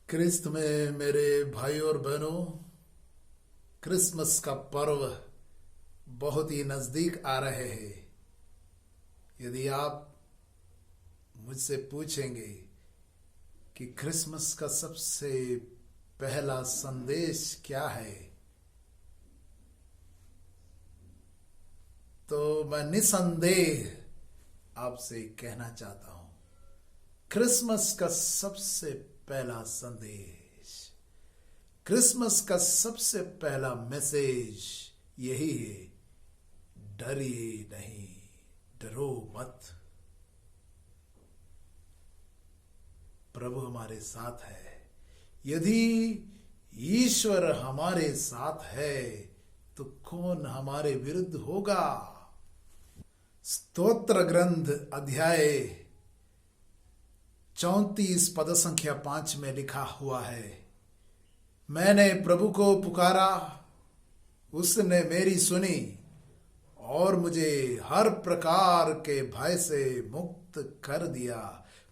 क्रिस्त में मेरे भाई और बहनों, क्रिसमस का पर्व बहुत ही नज़दीक आ रहे हैं। यदि आप मुझसे पूछेंगे कि क्रिसमस का सबसे पहला संदेश क्या है, तो मैं निसंदेह आपसे कहना चाहता हूं, क्रिसमस का सबसे पहला संदेश, क्रिसमस का सबसे पहला मैसेज यही है, डरिए नहीं, डरो मत। प्रभु हमारे साथ है। यदि ईश्वर हमारे साथ है तो कौन हमारे विरुद्ध होगा। स्तोत्र ग्रंथ अध्याय 34 पद संख्या 5 में लिखा हुआ है, मैंने प्रभु को पुकारा, उसने मेरी सुनी और मुझे हर प्रकार के भय से मुक्त कर दिया।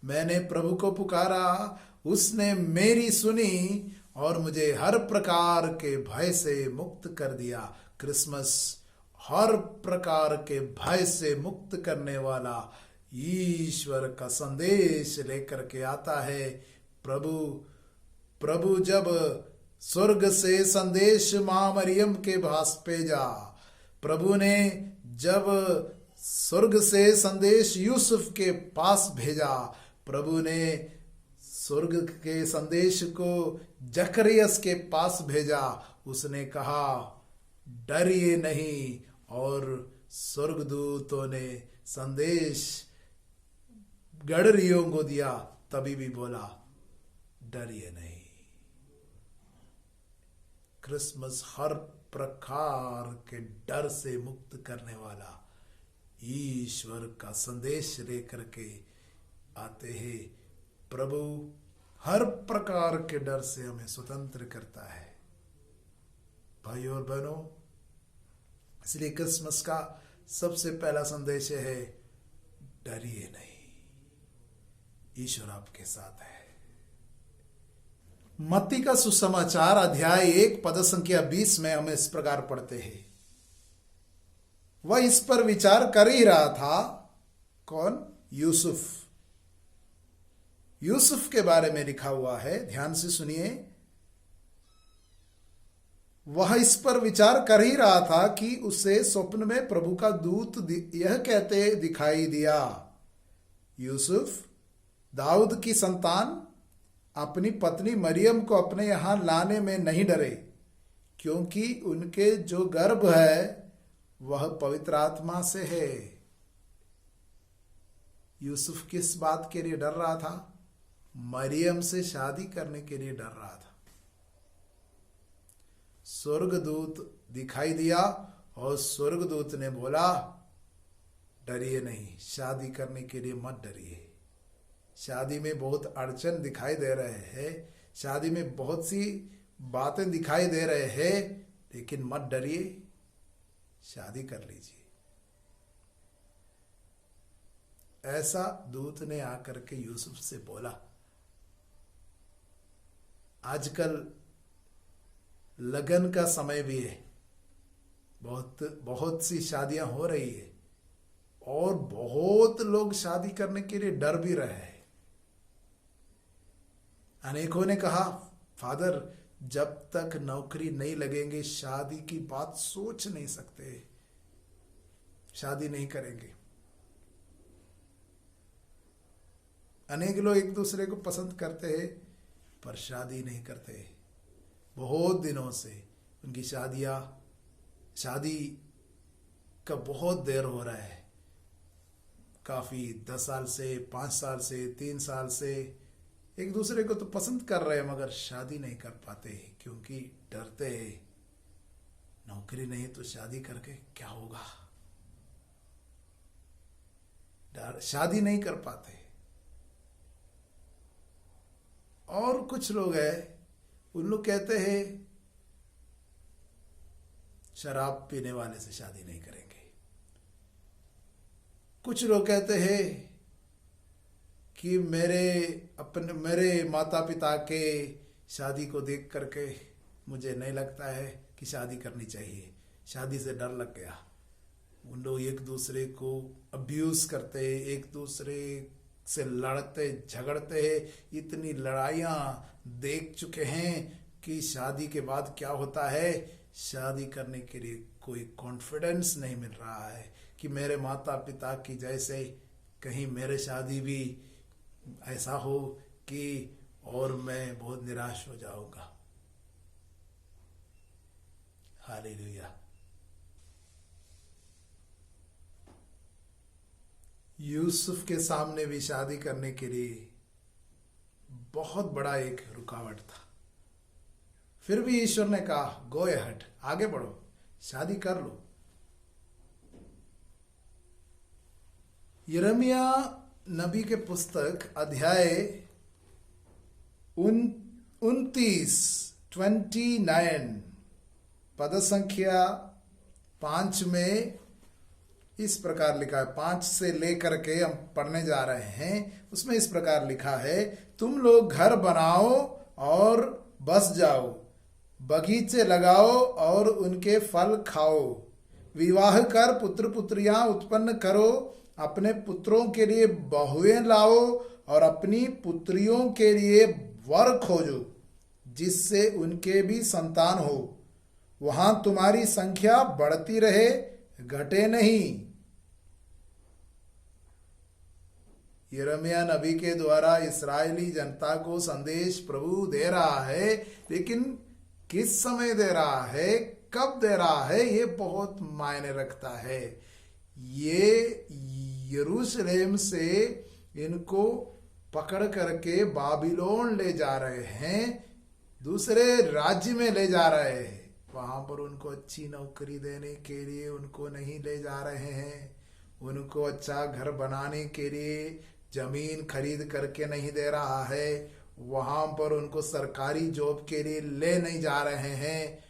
मैंने प्रभु को पुकारा, उसने मेरी सुनी और मुझे हर प्रकार के भय से मुक्त कर दिया। क्रिसमस हर प्रकार के भय से मुक्त करने वाला ईश्वर का संदेश लेकर के आता है। प्रभु जब स्वर्ग से संदेश मां मरियम के पास भेजा, प्रभु ने जब स्वर्ग से संदेश यूसुफ के पास भेजा, प्रभु ने स्वर्ग के संदेश को जकरियस के पास भेजा, उसने कहा डरिए नहीं, और स्वर्गदूतों ने संदेश गडरियों को दिया, तभी भी बोला डरिए नहीं। क्रिसमस हर प्रकार के डर से मुक्त करने वाला ईश्वर का संदेश लेकर के आते हैं। प्रभु हर प्रकार के डर से हमें स्वतंत्र करता है। भाई और बहनों, इसलिए क्रिसमस का सबसे पहला संदेश है डरिए नहीं, ईश्वर आपके साथ है। मत्ती का सुसमाचार अध्याय 1 पद संख्या 20 में हम इस प्रकार पढ़ते हैं, वह इस पर विचार कर ही रहा था। कौन? यूसुफ के बारे में लिखा हुआ है, ध्यान से सुनिए। वह इस पर विचार कर ही रहा था कि उसे स्वप्न में प्रभु का दूत यह कहते दिखाई दिया, यूसुफ, दाऊद की संतान, अपनी पत्नी मरियम को अपने यहां लाने में नहीं डरे, क्योंकि उनके जो गर्भ है वह पवित्र आत्मा से है। यूसुफ किस बात के लिए डर रहा था? मरियम से शादी करने के लिए डर रहा था। स्वर्गदूत दिखाई दिया और स्वर्गदूत ने बोला डरिए नहीं, शादी करने के लिए मत डरिए। शादी में बहुत अड़चन दिखाई दे रहे हैं, शादी में बहुत सी बातें दिखाई दे रहे हैं, लेकिन मत डरिए, शादी कर लीजिए। ऐसा दूत ने आकर के यूसुफ से बोला। आजकल लगन का समय भी है, बहुत सी शादियां हो रही है और बहुत लोग शादी करने के लिए डर भी रहे हैं। अनेकों ने कहा, फादर, जब तक नौकरी नहीं लगेंगे शादी की बात सोच नहीं सकते, शादी नहीं करेंगे। अनेक लोग एक दूसरे को पसंद करते हैं पर शादी नहीं करते। बहुत दिनों से उनकी शादी का बहुत देर हो रहा है, काफी 10 साल से, 5 साल से, 3 साल से एक दूसरे को तो पसंद कर रहे हैं, मगर शादी नहीं कर पाते क्योंकि डरते हैं, नौकरी नहीं तो शादी करके क्या होगा। शादी नहीं कर पाते। और कुछ लोग हैं, उन लोग कहते हैं शराब पीने वाले से शादी नहीं करेंगे। कुछ लोग कहते हैं कि मेरे माता पिता के शादी को देख करके मुझे नहीं लगता है कि शादी करनी चाहिए। शादी से डर लग गया। उन लोग एक दूसरे को अब्यूज करते, एक दूसरे से लड़ते झगड़ते हैं। इतनी लड़ाइयाँ देख चुके हैं कि शादी के बाद क्या होता है, शादी करने के लिए कोई कॉन्फिडेंस नहीं मिल रहा है कि मेरे माता पिता की जैसे कहीं मेरे शादी भी ऐसा हो कि और मैं बहुत निराश हो जाऊंगा। हालेलुया। यूसुफ के सामने भी शादी करने के लिए बहुत बड़ा एक रुकावट था, फिर भी ईश्वर ने कहा गो अहेड, आगे बढ़ो, शादी कर लो। यिर्मयाह नबी के पुस्तक अध्याय 29 पद संख्या 5 में इस प्रकार लिखा है। 5 से लेकर के हम पढ़ने जा रहे हैं। उसमें इस प्रकार लिखा है, तुम लोग घर बनाओ और बस जाओ, बगीचे लगाओ और उनके फल खाओ, विवाह कर पुत्र पुत्रियां उत्पन्न करो, अपने पुत्रों के लिए बहुएं लाओ और अपनी पुत्रियों के लिए वर खोजो, जिससे उनके भी संतान हो। वहां तुम्हारी संख्या बढ़ती रहे, घटे नहीं। यिर्मयाह नबी के द्वारा इस्राएली जनता को संदेश प्रभु दे रहा है, लेकिन किस समय दे रहा है, कब दे रहा है, ये बहुत मायने रखता है। ये यरूशलेम से इनको पकड़ करके बाबिलोन ले जा रहे हैं, दूसरे राज्य में ले जा रहे हैं। वहां पर उनको अच्छी नौकरी देने के लिए उनको नहीं ले जा रहे हैं, उनको अच्छा घर बनाने के लिए जमीन खरीद करके नहीं दे रहा है, वहां पर उनको सरकारी जॉब के लिए ले नहीं जा रहे हैं,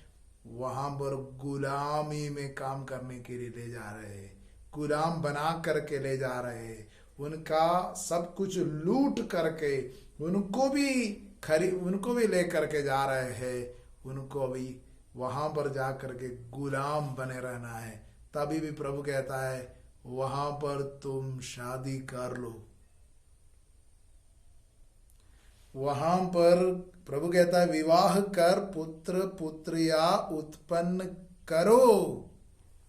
वहां पर गुलामी में काम करने के लिए ले जा रहे हैं, गुलाम बना करके ले जा रहे हैं, उनका सब कुछ लूट करके उनको भी ले करके जा रहे हैं, उनको भी वहां पर जा करके गुलाम बने रहना है। तभी भी प्रभु कहता है वहां पर तुम शादी कर लो। वहां पर प्रभु कहता है विवाह कर पुत्र पुत्रिया उत्पन्न करो।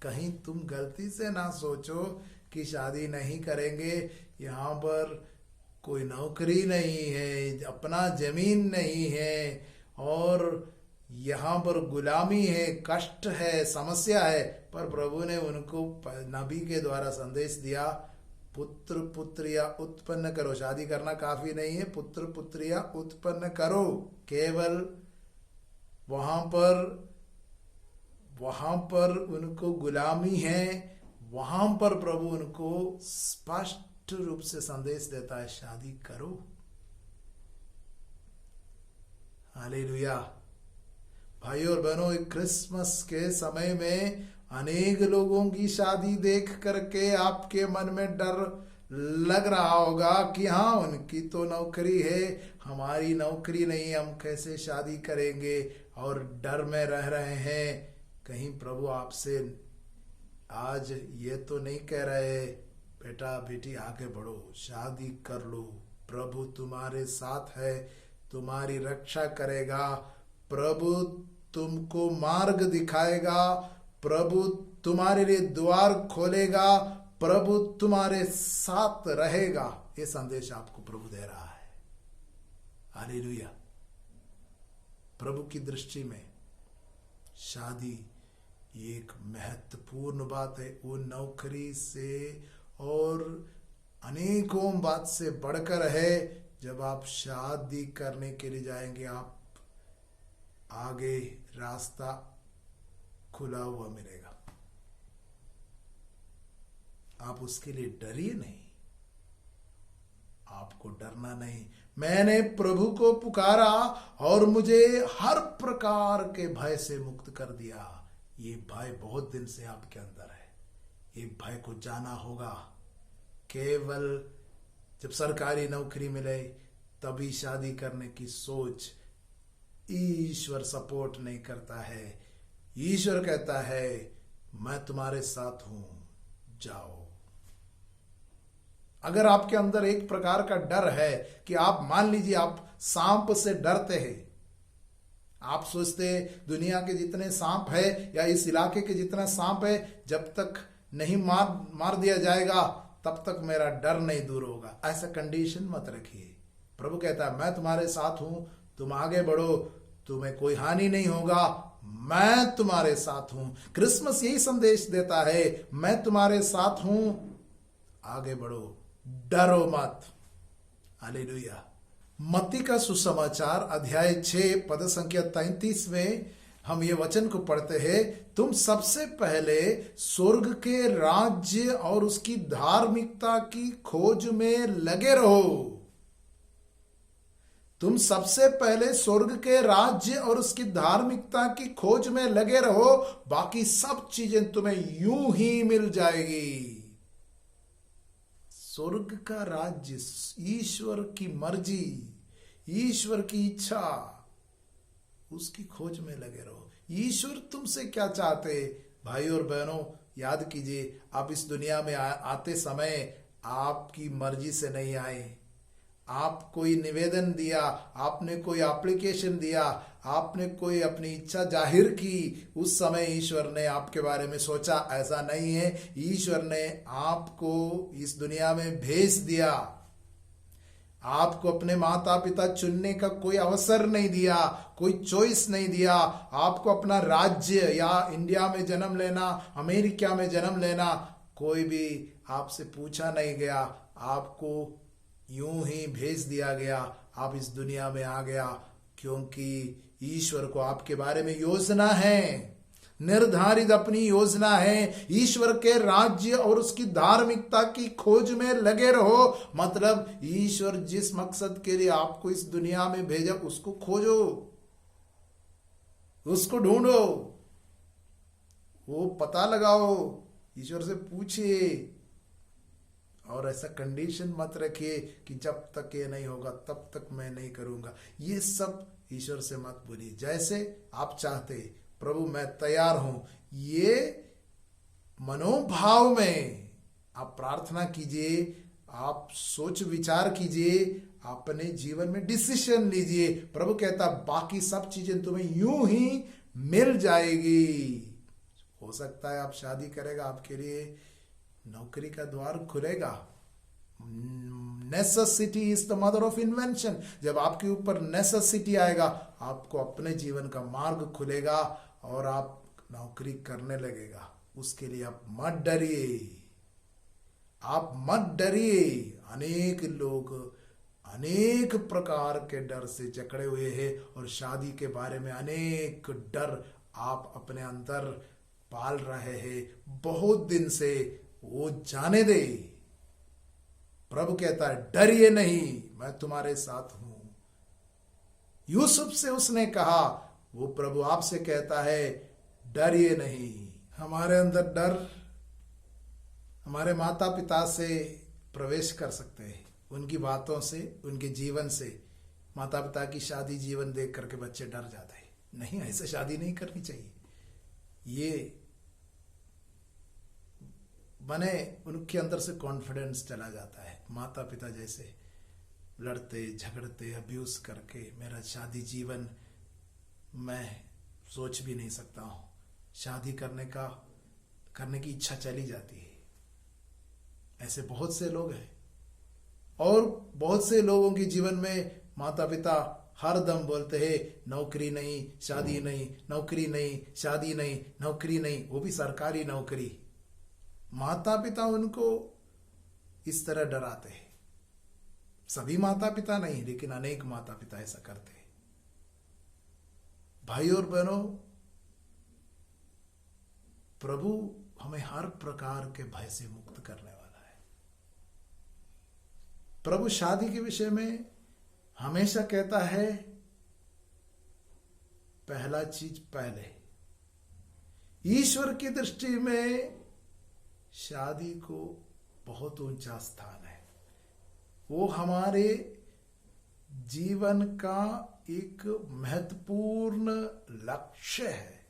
कहीं तुम गलती से ना सोचो कि शादी नहीं करेंगे, यहाँ पर कोई नौकरी नहीं है, अपना जमीन नहीं है और यहाँ पर गुलामी है, कष्ट है, समस्या है। पर प्रभु ने उनको नबी के द्वारा संदेश दिया, पुत्र पुत्रिया उत्पन्न करो। शादी करना काफी नहीं है, पुत्र पुत्रिया उत्पन्न करो। केवल वहां पर उनको गुलामी है, वहां पर प्रभु उनको स्पष्ट रूप से संदेश देता है शादी करो। हालेलुया। भाई और बहनों, क्रिसमस के समय में अनेक लोगों की शादी देख करके आपके मन में डर लग रहा होगा कि हाँ उनकी तो नौकरी है, हमारी नौकरी नहीं, हम कैसे शादी करेंगे, और डर में रह रहे हैं। कहीं प्रभु आपसे आज ये तो नहीं कह रहे बेटा बेटी आगे बढ़ो, शादी कर लो, प्रभु तुम्हारे साथ है, तुम्हारी रक्षा करेगा, प्रभु तुमको मार्ग दिखाएगा, प्रभु तुम्हारे लिए द्वार खोलेगा, प्रभु तुम्हारे साथ रहेगा। ये संदेश आपको प्रभु दे रहा है। हालेलुया। प्रभु की दृष्टि में शादी एक महत्वपूर्ण बात है। वो नौकरी से और अनेकों बात से बढ़कर है। जब आप शादी करने के लिए जाएंगे, आप आगे रास्ता खुला हुआ मिलेगा, आप उसके लिए डरिए नहीं, आपको डरना नहीं। मैंने प्रभु को पुकारा और मुझे हर प्रकार के भय से मुक्त कर दिया। ये भय बहुत दिन से आपके अंदर है, ये भय को जाना होगा। केवल जब सरकारी नौकरी मिले तभी शादी करने की सोच ईश्वर सपोर्ट नहीं करता है। ईश्वर कहता है मैं तुम्हारे साथ हूं, जाओ। अगर आपके अंदर एक प्रकार का डर है कि आप मान लीजिए आप सांप से डरते हैं, आप सोचते दुनिया के जितने सांप है या इस इलाके के जितना सांप है, जब तक नहीं मार दिया जाएगा तब तक मेरा डर नहीं दूर होगा। ऐसा कंडीशन मत रखिए। प्रभु कहता है मैं तुम्हारे साथ हूं, तुम आगे बढ़ो, तुम्हें कोई हानि नहीं होगा, मैं तुम्हारे साथ हूं। क्रिसमस यही संदेश देता है, मैं तुम्हारे साथ हूं, आगे बढ़ो, डरो मत। हालेलुया। मत्ती का सुसमाचार अध्याय 6 पद संख्या 33 में हम ये वचन को पढ़ते हैं, तुम सबसे पहले स्वर्ग के राज्य और उसकी धार्मिकता की खोज में लगे रहो। तुम सबसे पहले स्वर्ग के राज्य और उसकी धार्मिकता की खोज में लगे रहो, बाकी सब चीजें तुम्हें यूं ही मिल जाएगी। स्वर्ग का राज्य, ईश्वर की मर्जी, ईश्वर की इच्छा, उसकी खोज में लगे रहो। ईश्वर तुमसे क्या चाहते? भाई और बहनों, याद कीजिए, आप इस दुनिया में आते समय आपकी मर्जी से नहीं आए। आप कोई निवेदन दिया, आपने कोई एप्लीकेशन दिया, आपने कोई अपनी इच्छा जाहिर की, उस समय ईश्वर ने आपके बारे में सोचा? ऐसा नहीं है। ईश्वर ने आपको इस दुनिया में भेज दिया। आपको अपने माता पिता चुनने का कोई अवसर नहीं दिया, कोई चॉइस नहीं दिया। आपको अपना राज्य या इंडिया में जन्म लेना, अमेरिका में जन्म लेना, कोई भी आपसे पूछा नहीं गया। आपको यूं ही भेज दिया गया, आप इस दुनिया में आ गया, क्योंकि ईश्वर को आपके बारे में योजना है, निर्धारित अपनी योजना है। ईश्वर के राज्य और उसकी धार्मिकता की खोज में लगे रहो, मतलब ईश्वर जिस मकसद के लिए आपको इस दुनिया में भेजा उसको खोजो, उसको ढूंढो, वो पता लगाओ, ईश्वर से पूछिए। और ऐसा कंडीशन मत रखिए कि जब तक ये नहीं होगा तब तक मैं नहीं करूंगा। ये सब ईश्वर से मत बोलिए। जैसे आप चाहते, प्रभु मैं तैयार हूं, ये मनोभाव में आप प्रार्थना कीजिए, आप सोच विचार कीजिए, अपने जीवन में डिसीजन लीजिए। प्रभु कहता बाकी सब चीजें तुम्हें यूं ही मिल जाएगी। हो सकता है आप शादी करेगा, आपके लिए नौकरी का द्वार खुलेगा। Necessity is the mother of invention. जब आपके ऊपर नेसेसिटी आएगा, आपको अपने जीवन का मार्ग खुलेगा और आप नौकरी करने लगेगा। उसके लिए आप मत डरिए, आप मत डरिए। अनेक लोग अनेक प्रकार के डर से जकड़े हुए हैं और शादी के बारे में अनेक डर आप अपने अंदर पाल रहे हैं बहुत दिन से। वो जाने दे। प्रभु कहता है डरिए नहीं, मैं तुम्हारे साथ हूं। यूसुफ से उसने कहा, वो प्रभु आपसे कहता है डरिए नहीं। हमारे अंदर डर हमारे माता पिता से प्रवेश कर सकते हैं, उनकी बातों से, उनके जीवन से। माता पिता की शादी जीवन देख करके बच्चे डर जाते हैं, नहीं ऐसे शादी नहीं करनी चाहिए। ये बने उनके अंदर से कॉन्फिडेंस चला जाता है। माता पिता जैसे लड़ते झगड़ते अब्यूज करके मेरा शादी जीवन मैं सोच भी नहीं सकता हूं। शादी करने की इच्छा चली जाती है। ऐसे बहुत से लोग हैं और बहुत से लोगों के जीवन में माता पिता हर दम बोलते हैं नौकरी नहीं, शादी नहीं, नौकरी नहीं, शादी नहीं, नौकरी नहीं, वो भी सरकारी नौकरी। माता पिता उनको इस तरह डराते हैं। सभी माता पिता नहीं, लेकिन अनेक माता पिता ऐसा करते हैं। भाई और बहनों, प्रभु हमें हर प्रकार के भय से मुक्त करने वाला है। प्रभु शादी के विषय में हमेशा कहता है पहला चीज पहले। ईश्वर की दृष्टि में शादी को बहुत ऊंचा स्थान है। वो हमारे जीवन का एक महत्वपूर्ण लक्ष्य है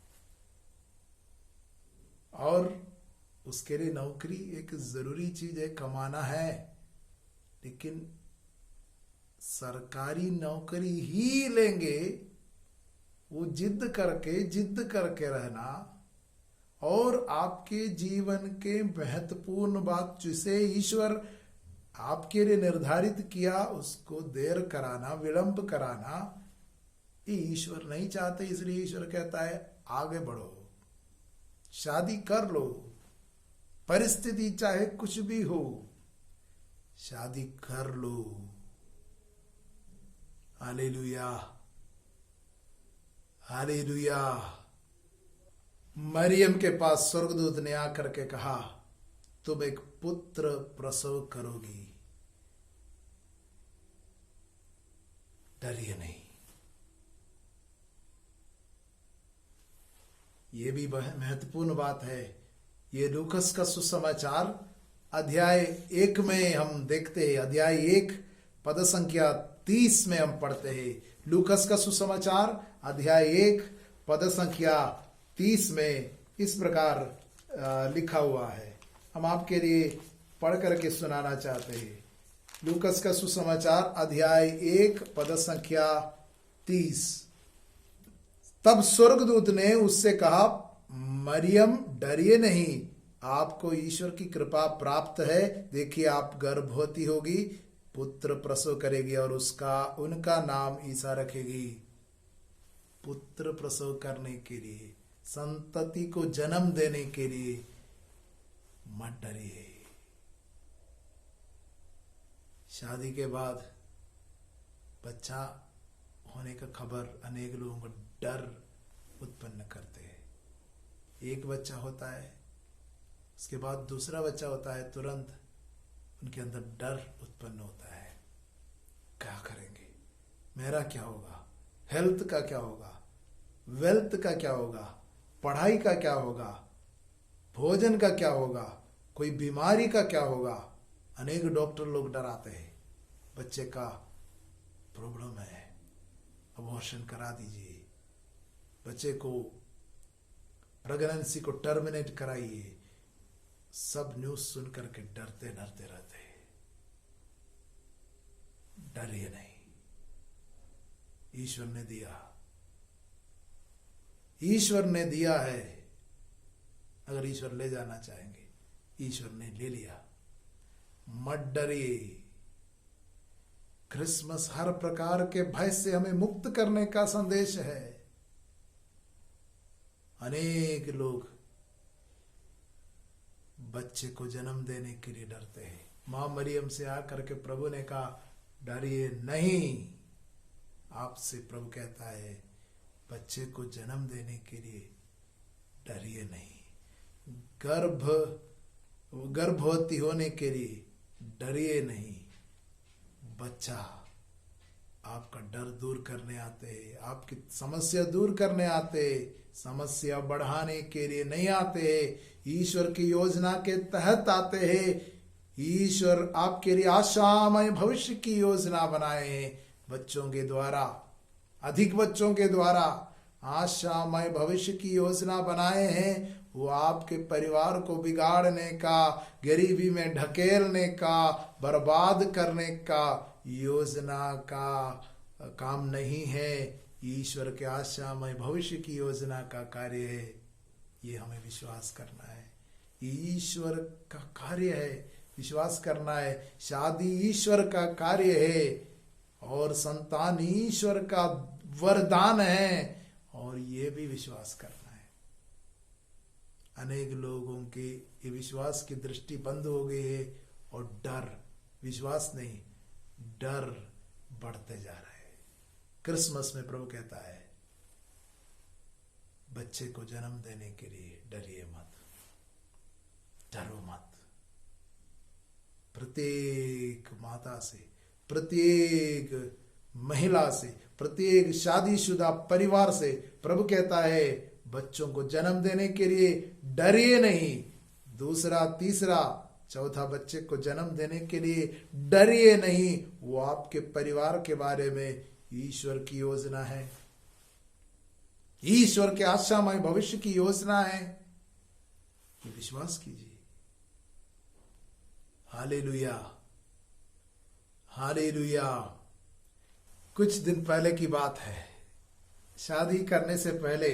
और उसके लिए नौकरी एक जरूरी चीज है, कमाना है, लेकिन सरकारी नौकरी ही लेंगे वो जिद करके रहना और आपके जीवन के महत्वपूर्ण बात जिसे ईश्वर आपके लिए निर्धारित किया उसको देर कराना, विलंब कराना, ये ईश्वर नहीं चाहते। इसलिए ईश्वर कहता है आगे बढ़ो, शादी कर लो, परिस्थिति चाहे कुछ भी हो, शादी कर लो। Hallelujah, hallelujah. मरियम के पास स्वर्गदूत ने आकर के कहा तुम एक पुत्र प्रसव करोगी, डरिए नहीं। ये भी महत्वपूर्ण बात है। ये लूकस का सुसमाचार अध्याय 1 में हम देखते हैं, अध्याय 1 पद संख्या 30 में हम पढ़ते हैं। लूकस का सुसमाचार अध्याय 1 पद संख्या 30 में इस प्रकार लिखा हुआ है। हम आपके लिए पढ़ करके सुनाना चाहते हैं। लूकस का सुसमाचार अध्याय 1 पद संख्या 30। तब स्वर्गदूत ने उससे कहा मरियम डरिए नहीं, आपको ईश्वर की कृपा प्राप्त है। देखिए आप गर्भवती होगी, पुत्र प्रसव करेगी और उनका नाम ईसा रखेगी। पुत्र प्रसव करने के लिए, संतति को जन्म देने के लिए मत डरिए। शादी के बाद बच्चा होने का खबर अनेक लोगों को डर उत्पन्न करते हैं। एक बच्चा होता है, उसके बाद दूसरा बच्चा होता है, तुरंत उनके अंदर डर उत्पन्न होता है। क्या करेंगे, मेरा क्या होगा, हेल्थ का क्या होगा, वेल्थ का क्या होगा, पढ़ाई का क्या होगा, भोजन का क्या होगा, कोई बीमारी का क्या होगा। अनेक डॉक्टर लोग डराते हैं, बच्चे का प्रॉब्लम है, अबॉर्शन करा दीजिए, बच्चे को प्रेगनेंसी को टर्मिनेट कराइए। सब न्यूज सुन करके डरते रहते हैं। डरिए नहीं, ईश्वर ने दिया, ईश्वर ने दिया है। अगर ईश्वर ले जाना चाहेंगे, ईश्वर ने ले लिया। मत डरिए। क्रिसमस हर प्रकार के भय से हमें मुक्त करने का संदेश है। अनेक लोग बच्चे को जन्म देने के लिए डरते हैं। मां मरियम से आकर के प्रभु ने कहा डरिए नहीं। आपसे प्रभु कहता है बच्चे को जन्म देने के लिए डरिए नहीं। गर्भवती होने के लिए डरिए नहीं। बच्चा आपका डर दूर करने आते हैं, आपकी समस्या दूर करने आते, समस्या बढ़ाने के लिए नहीं आते, ईश्वर की योजना के तहत आते हैं। ईश्वर आपके लिए आशामय भविष्य की योजना बनाए हैं। बच्चों के द्वारा, अधिक बच्चों के द्वारा आशामय भविष्य की योजना बनाए हैं। वो आपके परिवार को बिगाड़ने का, गरीबी में ढकेलने का, बर्बाद करने का योजना का काम नहीं है। ईश्वर के आशामय भविष्य की योजना का कार्य है। ये हमें विश्वास करना है। ईश्वर का कार्य है, विश्वास करना है। शादी ईश्वर का कार्य है और संतान ईश्वर का वरदान है, और ये भी विश्वास करना है। अनेक लोगों की ये विश्वास की दृष्टि बंद हो गई है और डर, विश्वास नहीं, डर बढ़ते जा रहा है। क्रिसमस में प्रभु कहता है बच्चे को जन्म देने के लिए डरिए मत, डरो मत। प्रत्येक माता से, प्रत्येक महिला से, प्रत्येक शादीशुदा परिवार से प्रभु कहता है बच्चों को जन्म देने के लिए डरिए नहीं। दूसरा, तीसरा, चौथा बच्चे को जन्म देने के लिए डरिए नहीं। वो आपके परिवार के बारे में ईश्वर की योजना है, ईश्वर के आशामय भविष्य की योजना है। ये विश्वास कीजिए। Hallelujah, hallelujah. कुछ दिन पहले की बात है, शादी करने से पहले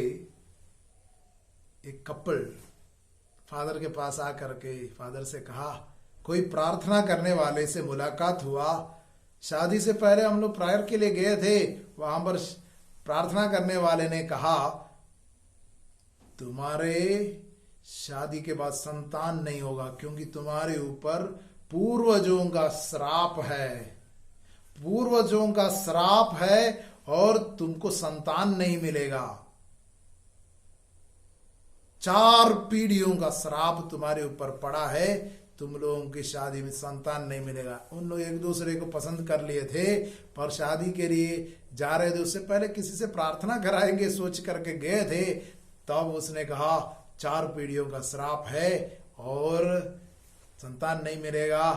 एक कपल फादर के पास आकर के फादर से कहा, कोई प्रार्थना करने वाले से मुलाकात हुआ। शादी से पहले हम लोग प्रायर के लिए गए थे, वहां पर प्रार्थना करने वाले ने कहा, तुम्हारे शादी के बाद संतान नहीं होगा क्योंकि तुम्हारे ऊपर पूर्वजों का श्राप है, पूर्वजों का श्राप है और तुमको संतान नहीं मिलेगा। 4 पीढ़ियों का श्राप तुम्हारे ऊपर पड़ा है, तुम लोगों की शादी में संतान नहीं मिलेगा। उन लोग एक दूसरे को पसंद कर लिए थे, पर शादी के लिए जा रहे थे, उससे पहले किसी से प्रार्थना कराएंगे सोच करके गए थे। तब उसने कहा 4 पीढ़ियों का श्राप है और संतान नहीं मिलेगा।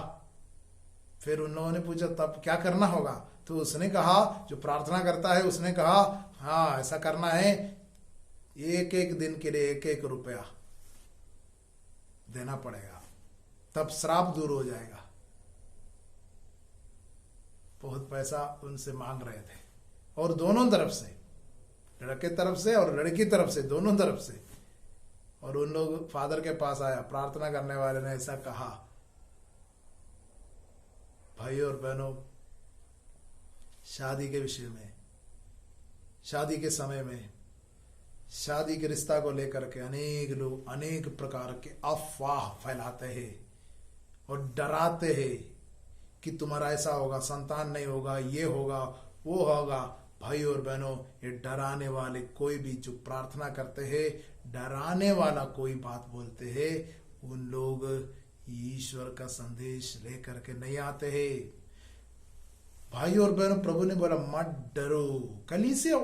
फिर उन लोगों ने पूछा तब क्या करना होगा, तो उसने कहा, जो प्रार्थना करता है उसने कहा, हाँ ऐसा करना है, 1-1 दिन के लिए 1-1 रुपया देना पड़ेगा, तब श्राप दूर हो जाएगा। बहुत पैसा उनसे मांग रहे थे, और दोनों तरफ से, लड़के तरफ से और लड़की तरफ से, दोनों तरफ से। और उन लोग फादर के पास आया, प्रार्थना करने वाले ने ऐसा कहा, भाई और बहनों, शादी के विषय में, शादी के समय में, शादी के रिश्ता को लेकर के अनेक लोग अनेक प्रकार के अफवाह फैलाते हैं और डराते हैं कि तुम्हारा ऐसा होगा, संतान नहीं होगा, ये होगा, वो होगा। भाई और बहनों, ये डराने वाले कोई भी जो प्रार्थना करते हैं, डराने वाला कोई बात बोलते हैं, उन लोग ईश्वर का संदेश लेकर के नहीं आते हैं। भाई और बहनों, प्रभु ने बोला मत डरो। कलीसिया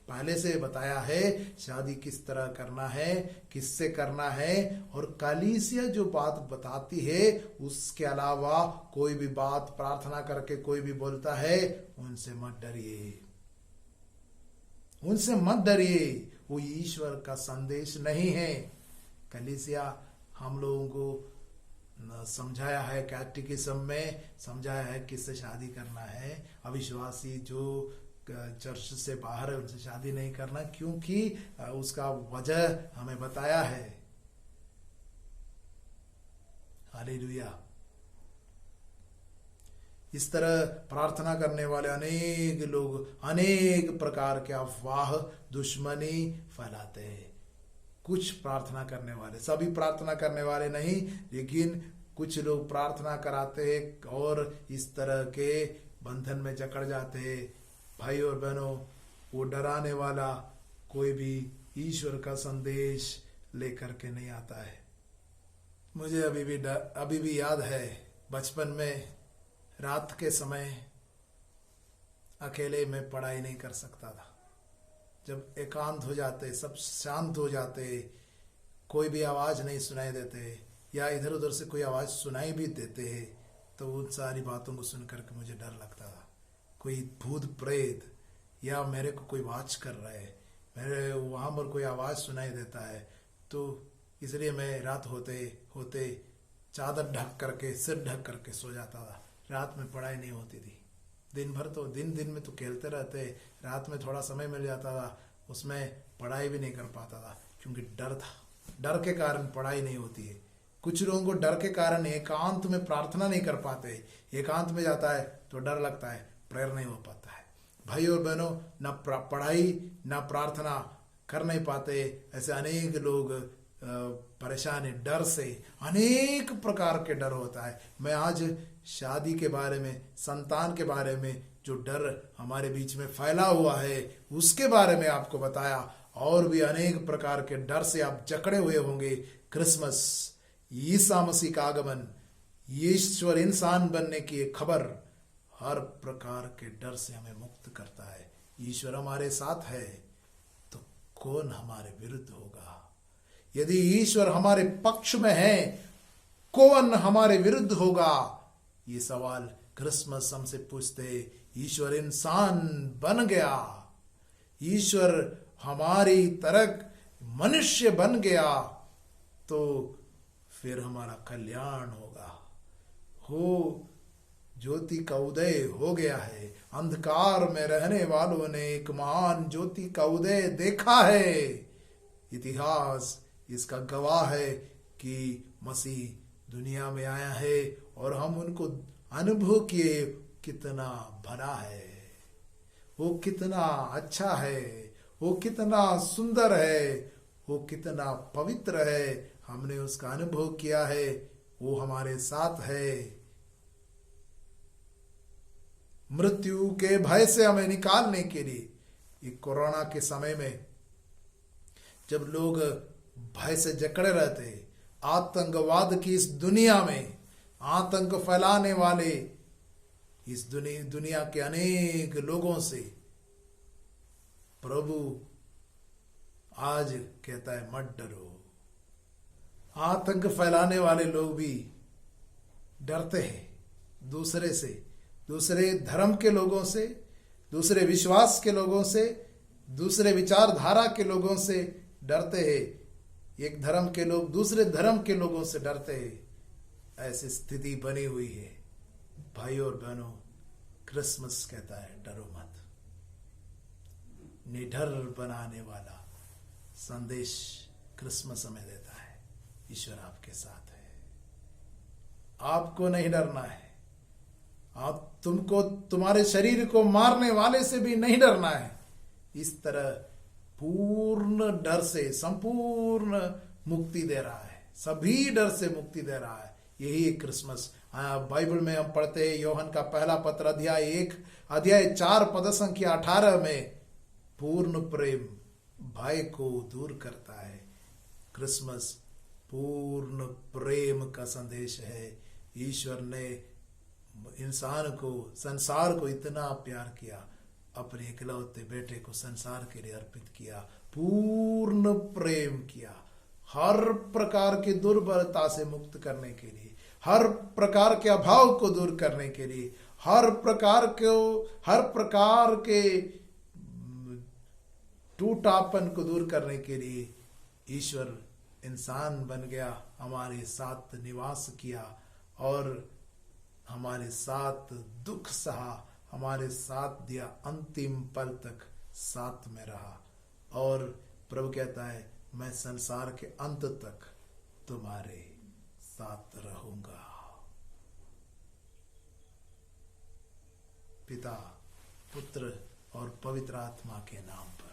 पहले से बताया है शादी किस तरह करना है, किससे करना है, और कलीसिया जो बात बताती है उसके अलावा कोई भी बात प्रार्थना करके कोई भी बोलता है, उनसे मत डरिए, उनसे मत डरिए। वो ईश्वर का संदेश नहीं है। कलीसिया हम लोगों को समझाया है, कैटेकिज्म में समझाया है किससे शादी करना है। अविश्वासी जो चर्च से बाहर है उनसे शादी नहीं करना, क्योंकि उसका वजह हमें बताया है। हालेलुया। इस तरह प्रार्थना करने वाले अनेक लोग अनेक प्रकार के अफवाह, दुश्मनी फैलाते हैं। कुछ प्रार्थना करने वाले, सभी प्रार्थना करने वाले नहीं, लेकिन कुछ लोग प्रार्थना कराते हैं और इस तरह के बंधन में जकड़ जाते हैं। भाई और बहनों, वो डराने वाला कोई भी ईश्वर का संदेश लेकर के नहीं आता है। मुझे अभी भी याद है, बचपन में रात के समय अकेले में पढ़ाई नहीं कर सकता था। जब एकांत हो जाते, सब शांत हो जाते, कोई भी आवाज नहीं सुनाई देते, या इधर उधर से कोई आवाज सुनाई भी देते हैं, तो उन सारी बातों को सुन करके मुझे डर लगता था। कोई भूत प्रेत या मेरे को कोई वाच कर रहा है, मेरे वहां पर कोई आवाज सुनाई देता है, तो इसलिए मैं रात होते होते चादर ढक करके, सिर ढक करके सो जाता था। रात में पढ़ाई नहीं होती थी। दिन भर तो दिन में तो खेलते रहते, रात में थोड़ा समय मिल जाता था, उसमें पढ़ाई भी नहीं कर पाता था, क्योंकि डर था। डर के कारण पढ़ाई नहीं होती है। कुछ लोगों को डर के कारण एकांत में प्रार्थना नहीं कर पाते। एकांत में जाता है तो डर लगता है, प्रेयर नहीं हो पाता है। भाई और बहनों, न पढ़ाई न प्रार्थना कर नहीं पाते, ऐसे अनेक लोग परेशान है। डर से अनेक प्रकार के डर होता है। मैं आज शादी के बारे में, संतान के बारे में जो डर हमारे बीच में फैला हुआ है उसके बारे में आपको बताया। और भी अनेक प्रकार के डर से आप जकड़े हुए होंगे। क्रिसमस, ईसा मसीह का आगमन, ईश्वर इंसान बनने की एक खबर, हर प्रकार के डर से हमें मुक्त करता है। ईश्वर हमारे साथ है तो कौन हमारे विरुद्ध होगा? यदि ईश्वर हमारे पक्ष में है कौन हमारे विरुद्ध होगा? ये सवाल क्रिसमस हमसे पूछते। ईश्वर इंसान बन गया, ईश्वर हमारी तरह मनुष्य बन गया, तो फिर हमारा कल्याण होगा। हो ज्योति का उदय हो गया है, अंधकार में रहने वालों ने एक महान ज्योति का उदय देखा है। इतिहास इसका गवाह है कि मसीह दुनिया में आया है और हम उनको अनुभव किए। कितना भला है वो, कितना अच्छा है वो, कितना सुंदर है वो, कितना पवित्र है। हमने उसका अनुभव किया है, वो हमारे साथ है। मृत्यु के भय से हमें निकालने के लिए ये कोरोना के समय में जब लोग भय से जकड़े रहते, आतंकवाद की इस दुनिया में आतंक फैलाने वाले इस दुनिया के अनेक लोगों से प्रभु आज कहता है मत डरो। आतंक फैलाने वाले लोग भी डरते हैं दूसरे से, दूसरे धर्म के लोगों से, दूसरे विश्वास के लोगों से, दूसरे विचारधारा के लोगों से डरते हैं। एक धर्म के लोग दूसरे धर्म के लोगों से डरते हैं। ऐसी स्थिति बनी हुई है। भाई और बहनों, क्रिसमस कहता है डरो मत। निडर बनाने वाला संदेश क्रिसमस हमें देता है। ईश्वर आपके साथ है, आपको नहीं डरना है। आप तुमको तुम्हारे शरीर को मारने वाले से भी नहीं डरना है। इस तरह पूर्ण डर से संपूर्ण मुक्ति दे रहा है, सभी डर से मुक्ति दे रहा है। यही क्रिसमस। बाइबल में हम पढ़ते हैं योहन का पहला पत्र अध्याय 4 पद संख्या 18 में, पूर्ण प्रेम भय को दूर करता है। क्रिसमस पूर्ण प्रेम का संदेश है। ईश्वर ने इंसान को, संसार को इतना प्यार किया, अपने इकलौते बेटे को संसार के लिए अर्पित किया, पूर्ण प्रेम किया। हर प्रकार की दुर्बलता से मुक्त करने के लिए, हर प्रकार के अभाव को दूर करने के लिए, हर प्रकार के टूटापन को दूर करने के लिए ईश्वर इंसान बन गया, हमारे साथ निवास किया और हमारे साथ दुख सहा, हमारे साथ दिया, अंतिम पल तक साथ में रहा। और प्रभु कहता है मैं संसार के अंत तक तुम्हारे साथ रहूंगा। पिता, पुत्र और पवित्र आत्मा के नाम पर।